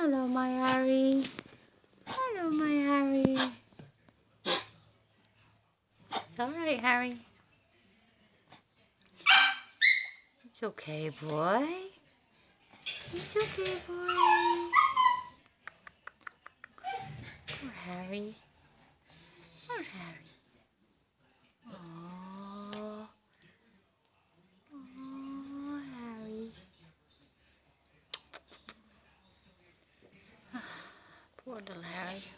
Hello, my Harry. Hello, my Harry. It's alright, Harry. It's okay, boy. It's okay, boy. Poor Harry. Poor Harry. Oh, Harry. Poor little Harry.